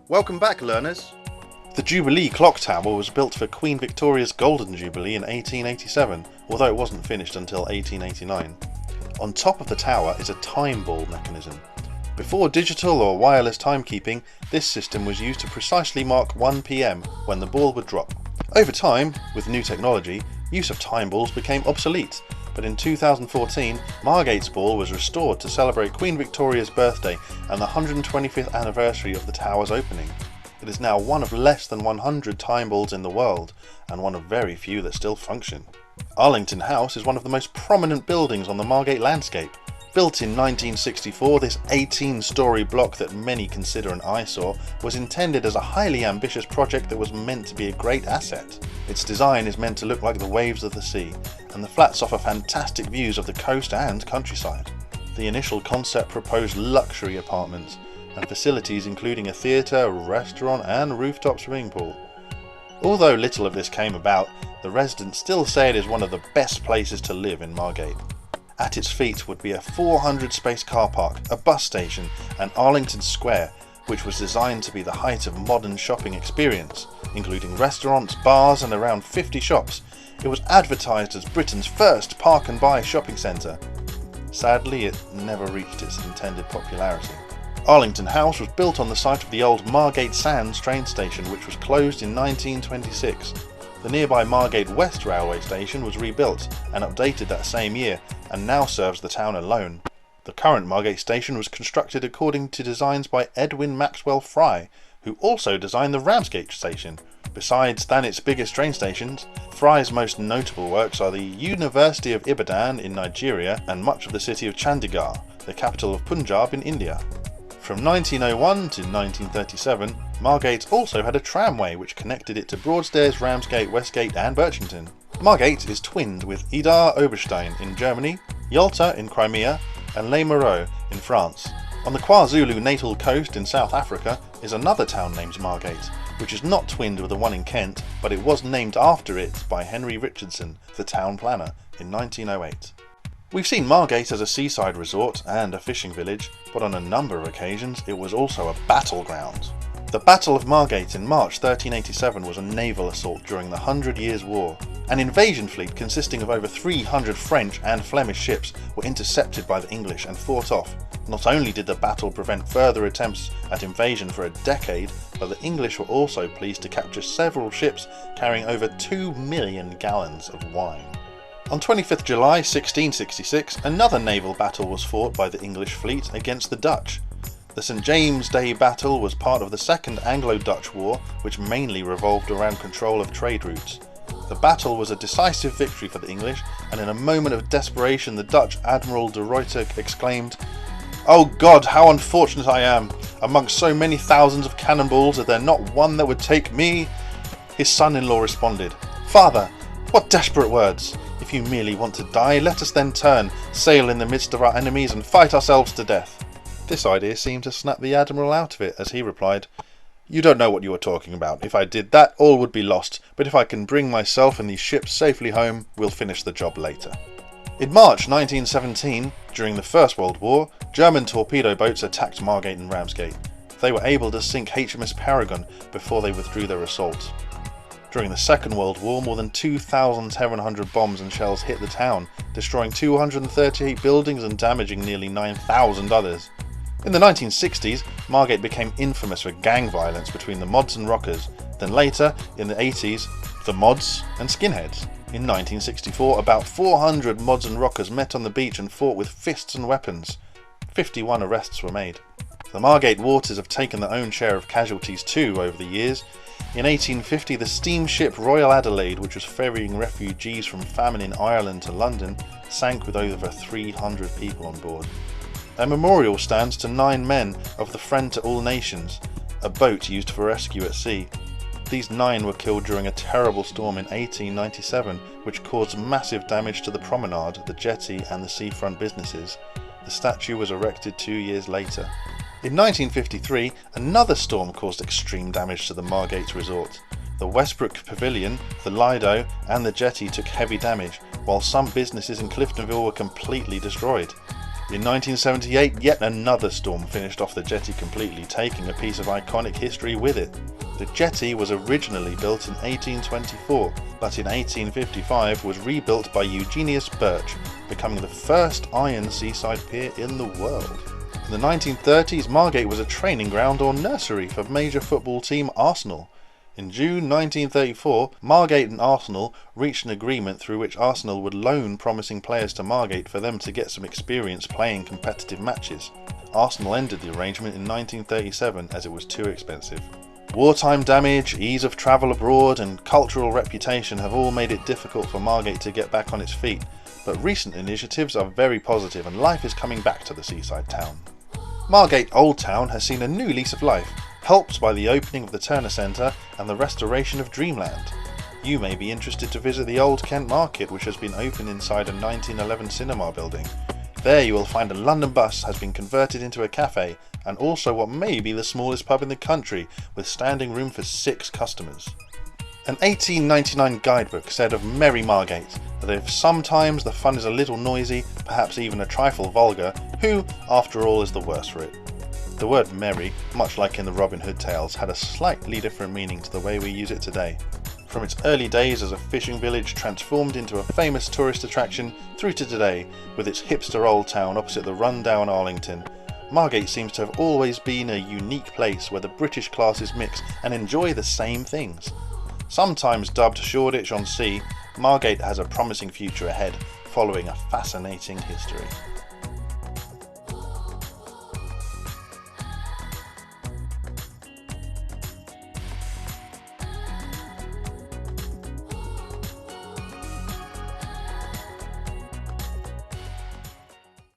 Welcome back, learners! The Jubilee clock tower was built for Queen Victoria's Golden Jubilee in 1887, although it wasn't finished until 1889. On top of the tower is a time ball mechanism. Before digital or wireless timekeeping, this system was used to precisely mark 1 PM when the ball would drop. Over time, with new technology, use of time balls became obsolete, but in 2014, Margate's ball was restored to celebrate Queen Victoria's birthday and the 125th anniversary of the tower's opening. It is now one of less than 100 time balls in the world, and one of very few that still function. Arlington House is one of the most prominent buildings on the Margate landscape. Built in 1964, this 18-storey block that many consider an eyesore was intended as a highly ambitious project that was meant to be a great asset. Its design is meant to look like the waves of the sea, and the flats offer fantastic views of the coast and countryside. The initial concept proposed luxury apartments, and facilities including a theatre, restaurant and rooftop swimming pool. Although little of this came about, the residents still say it is one of the best places to live in Margate. At its feet would be a 400-space car park, a bus station and Arlington Square, which was designed to be the height of modern shopping experience, including restaurants, bars and around 50 shops. It was advertised as Britain's first park and buy shopping centre. Sadly, it never reached its intended popularity. Arlington House was built on the site of the old Margate Sands train station, which was closed in 1926. The nearby Margate West railway station was rebuilt and updated that same year and now serves the town alone. The current Margate station was constructed according to designs by Edwin Maxwell Fry, who also designed the Ramsgate station. Besides than its biggest train stations, Fry's most notable works are the University of Ibadan in Nigeria and much of the city of Chandigarh, the capital of Punjab in India. From 1901 to 1937, Margate also had a tramway which connected it to Broadstairs, Ramsgate, Westgate and Birchington. Margate is twinned with Idar Oberstein in Germany, Yalta in Crimea and Les Mureaux in France. On the KwaZulu-Natal coast in South Africa is another town named Margate, which is not twinned with the one in Kent, but it was named after it by Henry Richardson, the town planner, in 1908. We've seen Margate as a seaside resort and a fishing village, but on a number of occasions it was also a battleground. The Battle of Margate in March 1387 was a naval assault during the 100 Years' War. An invasion fleet consisting of over 300 French and Flemish ships were intercepted by the English and fought off. Not only did the battle prevent further attempts at invasion for a decade, but the English were also pleased to capture several ships carrying over 2 million gallons of wine. On 25th July 1666, another naval battle was fought by the English fleet against the Dutch. The St James' Day battle was part of the Second Anglo-Dutch War, which mainly revolved around control of trade routes. The battle was a decisive victory for the English, and in a moment of desperation the Dutch Admiral de Ruyter exclaimed, "Oh God, how unfortunate I am! Amongst so many thousands of cannonballs, is there not one that would take me?" His son-in-law responded, "Father, what desperate words! If you merely want to die, let us then turn, sail in the midst of our enemies and fight ourselves to death." This idea seemed to snap the Admiral out of it, as he replied, "You don't know what you are talking about. If I did that, all would be lost, but if I can bring myself and these ships safely home, we'll finish the job later." In March 1917, during the First World War, German torpedo boats attacked Margate and Ramsgate. They were able to sink HMS Paragon before they withdrew their assault. During the Second World War, more than 2,700 bombs and shells hit the town, destroying 238 buildings and damaging nearly 9,000 others. In the 1960s, Margate became infamous for gang violence between the Mods and Rockers. Then later, in the 80s, the Mods and Skinheads. In 1964, about 400 Mods and Rockers met on the beach and fought with fists and weapons. 51 arrests were made. The Margate waters have taken their own share of casualties too over the years. In 1850, the steamship Royal Adelaide, which was ferrying refugees from famine in Ireland to London, sank with over 300 people on board. A memorial stands to 9 men of the Friend to All Nations, a boat used for rescue at sea. These 9 were killed during a terrible storm in 1897, which caused massive damage to the promenade, the jetty and the seafront businesses. The statue was erected 2 years later. In 1953, another storm caused extreme damage to the Margate resort. The Westbrook Pavilion, the Lido and the jetty took heavy damage, while some businesses in Cliftonville were completely destroyed. In 1978, yet another storm finished off the jetty completely, taking a piece of iconic history with it. The jetty was originally built in 1824, but in 1855 was rebuilt by Eugenius Birch, becoming the first iron seaside pier in the world. In the 1930s, Margate was a training ground or nursery for major football team Arsenal. In June 1934, Margate and Arsenal reached an agreement through which Arsenal would loan promising players to Margate for them to get some experience playing competitive matches. Arsenal ended the arrangement in 1937 as it was too expensive. Wartime damage, ease of travel abroad and cultural reputation have all made it difficult for Margate to get back on its feet, but recent initiatives are very positive and life is coming back to the seaside town. Margate Old Town has seen a new lease of life, helped by the opening of the Turner Centre and the restoration of Dreamland. You may be interested to visit the Old Kent Market, which has been opened inside a 1911 cinema building. There you will find a London bus has been converted into a cafe, and also what may be the smallest pub in the country, with standing room for 6 customers. An 1899 guidebook said of Merry Margate that if sometimes the fun is a little noisy, perhaps even a trifle vulgar, who, after all, is the worse for it? The word merry, much like in the Robin Hood tales, had a slightly different meaning to the way we use it today. From its early days as a fishing village transformed into a famous tourist attraction, through to today, with its hipster old town opposite the rundown Arlington, Margate seems to have always been a unique place where the British classes mix and enjoy the same things. Sometimes dubbed Shoreditch on Sea, Margate has a promising future ahead, following a fascinating history.